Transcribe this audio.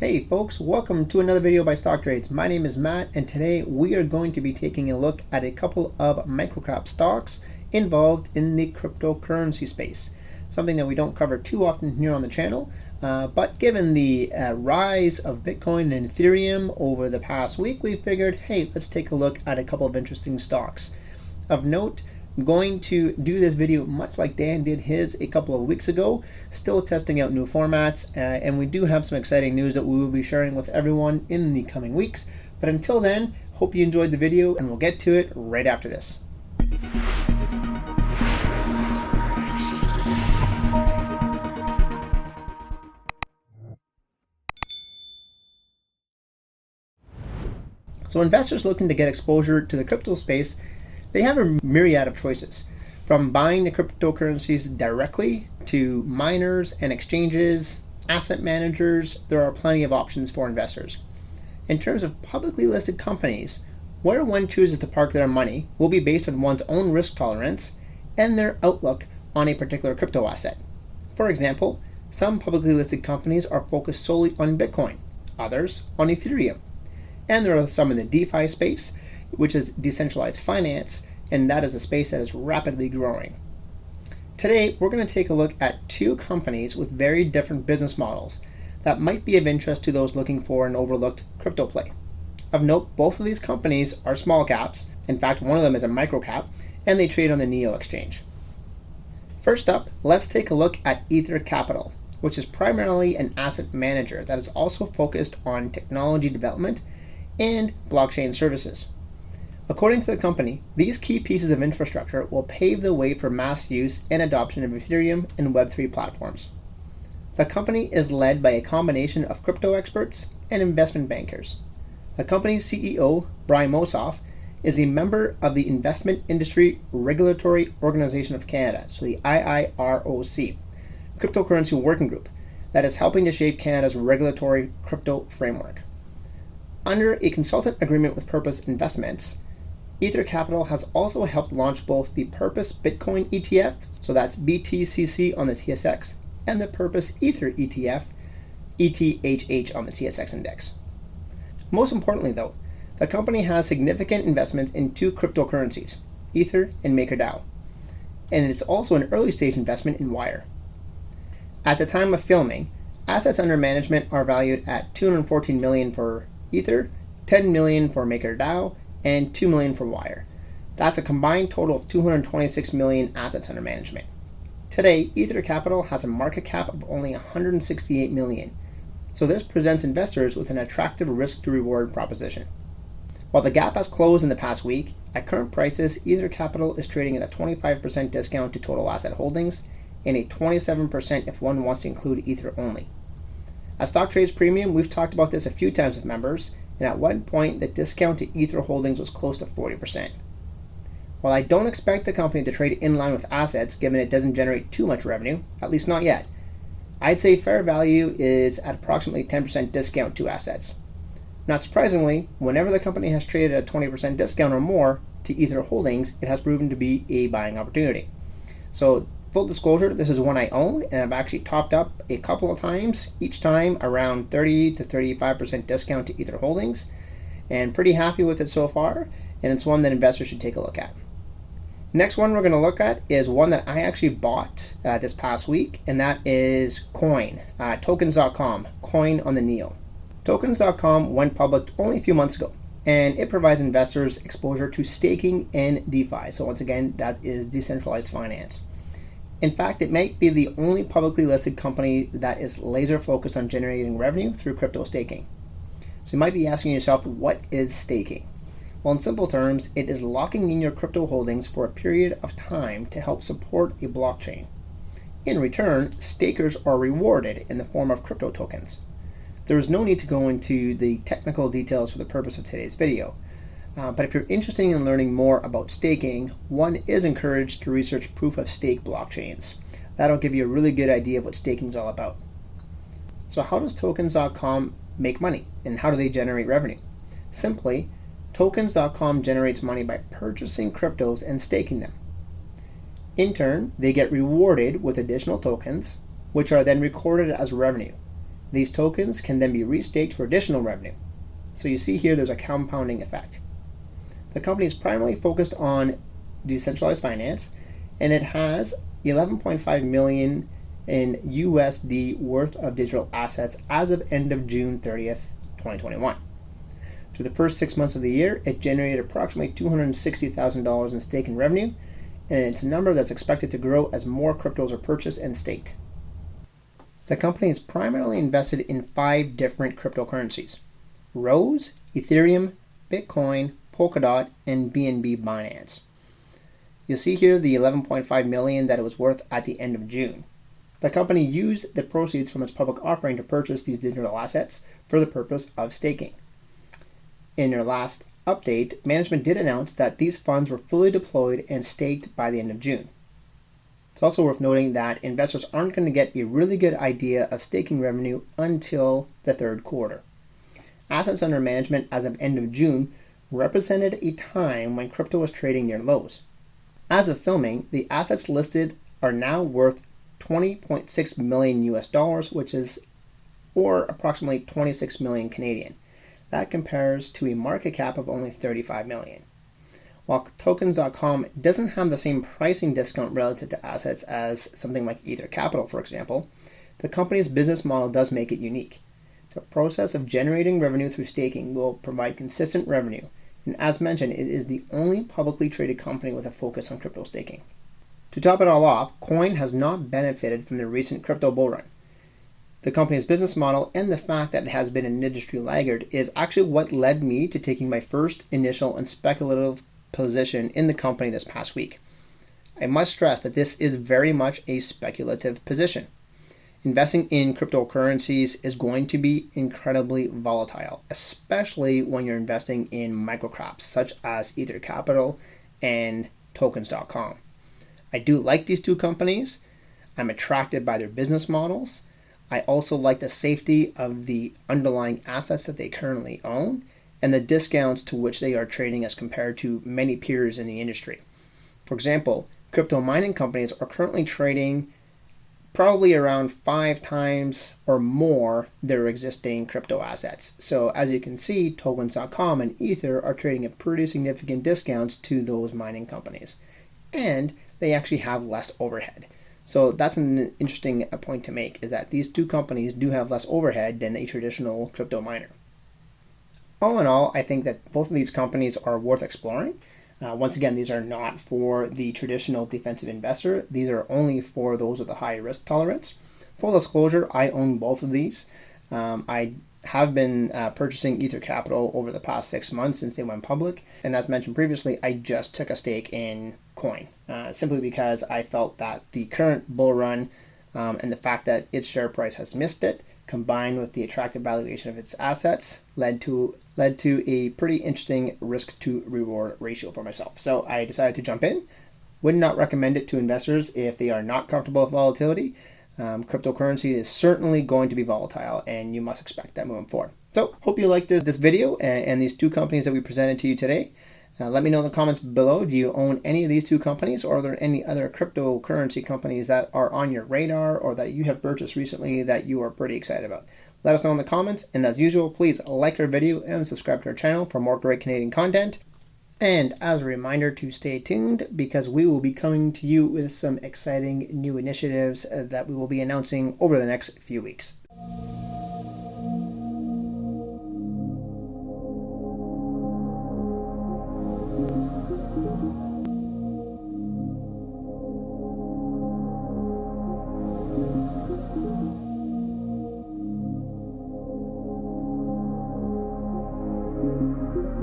Hey folks, welcome to another video by Stock Trades. My name is Matt, and today we are going to be taking a look at a couple of microcap stocks involved in the cryptocurrency space. Something that we don't cover too often here on the channel, but given the rise of Bitcoin and Ethereum over the past week, we figured, hey, let's take a look at a couple of interesting stocks. Of note, I'm going to do this video much like Dan did his a couple of weeks ago, still testing out new formats, and we do have some exciting news that we will be sharing with everyone in the coming weeks. But until then, hope you enjoyed the video, and we'll get to it right after this. So investors looking to get exposure to the crypto space, they have a myriad of choices, from buying the cryptocurrencies directly to miners and exchanges, asset managers. There are plenty of options for investors. In terms of publicly listed companies, where one chooses to park their money will be based on one's own risk tolerance and their outlook on a particular crypto asset. For example, some publicly listed companies are focused solely on Bitcoin, others on Ethereum. And there are some in the DeFi space, which is decentralized finance, and that is a space that is rapidly growing. Today, we're going to take a look at two companies with very different business models that might be of interest to those looking for an overlooked crypto play. Of note, both of these companies are small caps. In fact, one of them is a microcap, and they trade on the NEO exchange. First up, let's take a look at Ether Capital, which is primarily an asset manager that is also focused on technology development and blockchain services. According to the company, these key pieces of infrastructure will pave the way for mass use and adoption of Ethereum and Web3 platforms. The company is led by a combination of crypto experts and investment bankers. The company's CEO, Brian Mosoff, is a member of the Investment Industry Regulatory Organization of Canada, so the IIROC, cryptocurrency working group that is helping to shape Canada's regulatory crypto framework. Under a consultant agreement with Purpose Investments, Ether Capital has also helped launch both the Purpose Bitcoin ETF, so that's BTCC on the TSX, and the Purpose Ether ETF, ETHH on the TSX index. Most importantly though, the company has significant investments in two cryptocurrencies, Ether and MakerDAO, and it's also an early stage investment in Wire. At the time of filming, assets under management are valued at $214 million for Ether, $10 million for MakerDAO, and $2 million for Wire. That's a combined total of $226 million assets under management. Today, Ether Capital has a market cap of only $168 million, so this presents investors with an attractive risk to reward proposition. While the gap has closed in the past week, at current prices, Ether Capital is trading at a 25% discount to total asset holdings and a 27% if one wants to include Ether only. At Stock Trades Premium, we've talked about this a few times with members, and at one point the discount to Ether holdings was close to 40%. While I don't expect the company to trade in line with assets given it doesn't generate too much revenue, at least not yet, I'd say fair value is at approximately 10% discount to assets. Not surprisingly, whenever the company has traded at a 20% discount or more to Ether holdings, it has proven to be a buying opportunity. So full disclosure, this is one I own, and I've actually topped up a couple of times, each time around 30 to 35% discount to Ether holdings, and pretty happy with it so far, and it's one that investors should take a look at. Next one we're going to look at is one that I actually bought this past week, and that is Coin, tokens.com, Coin on the NEO. Tokens.com went public only a few months ago, and it provides investors exposure to staking and DeFi, so once again, that is decentralized finance. In fact, it might be the only publicly listed company that is laser focused on generating revenue through crypto staking. So you might be asking yourself, what is staking? Well, in simple terms, it is locking in your crypto holdings for a period of time to help support a blockchain. In return, stakers are rewarded in the form of crypto tokens. There is no need to go into the technical details for the purpose of today's video. But if you're interested in learning more about staking, one is encouraged to research proof-of-stake blockchains. That'll give you a really good idea of what staking is all about. So how does tokens.com make money, and how do they generate revenue? Simply, tokens.com generates money by purchasing cryptos and staking them. In turn, they get rewarded with additional tokens, which are then recorded as revenue. These tokens can then be restaked for additional revenue. So you see here there's a compounding effect. The company is primarily focused on decentralized finance, and it has 11.5 million in USD worth of digital assets as of end of June 30th, 2021. Through the first 6 months of the year, it generated approximately $260,000 in staking revenue, and it's a number that's expected to grow as more cryptos are purchased and staked. The company is primarily invested in 5 different cryptocurrencies: Rose, Ethereum, Bitcoin, Polkadot, and BNB Binance. You'll see here the 11.5 million that it was worth at the end of June. The company used the proceeds from its public offering to purchase these digital assets for the purpose of staking. In their last update, management did announce that these funds were fully deployed and staked by the end of June. It's also worth noting that investors aren't going to get a really good idea of staking revenue until the third quarter. Assets under management as of end of June represented a time when crypto was trading near lows. As of filming, the assets listed are now worth 20.6 million US dollars, which is or approximately 26 million Canadian. That compares to a market cap of only 35 million. While tokens.com doesn't have the same pricing discount relative to assets as something like Ether Capital, for example, the company's business model does make it unique. The process of generating revenue through staking will provide consistent revenue, and as mentioned, it is the only publicly traded company with a focus on crypto staking. To top it all off, Coin has not benefited from the recent crypto bull run. The company's business model and the fact that it has been an industry laggard is actually what led me to taking my first initial and speculative position in the company this past week. I must stress that this is very much a speculative position. Investing in cryptocurrencies is going to be incredibly volatile, especially when you're investing in microcaps such as Ether Capital and tokens.com. I do like these two companies. I'm attracted by their business models. I also like the safety of the underlying assets that they currently own and the discounts to which they are trading as compared to many peers in the industry. For example, crypto mining companies are currently trading probably around 5 times or more their existing crypto assets. So as you can see, tokens.com and Ether are trading at pretty significant discounts to those mining companies. And they actually have less overhead. So that's an interesting point to make, is that these two companies do have less overhead than a traditional crypto miner. All in all, I think that both of these companies are worth exploring. Once again, these are not for the traditional defensive investor. These are only for those with a high risk tolerance. Full disclosure, I own both of these. I have been purchasing Ether Capital over the past 6 months since they went public. And as mentioned previously, I just took a stake in Coin, simply because I felt that the current bull run and the fact that its share price has missed it, combined with the attractive valuation of its assets, led to a pretty interesting risk to reward ratio for myself. So I decided to jump in. Would not recommend it to investors if they are not comfortable with volatility. Cryptocurrency is certainly going to be volatile, and you must expect that moving forward. So hope you liked this video and these two companies that we presented to you today. Let me know in the comments below, do you own any of these two companies, or are there any other cryptocurrency companies that are on your radar or that you have purchased recently that you are pretty excited about? Let us know in the comments, and as usual, please like our video and subscribe to our channel for more great Canadian content. And as a reminder to stay tuned, because we will be coming to you with some exciting new initiatives that we will be announcing over the next few weeks.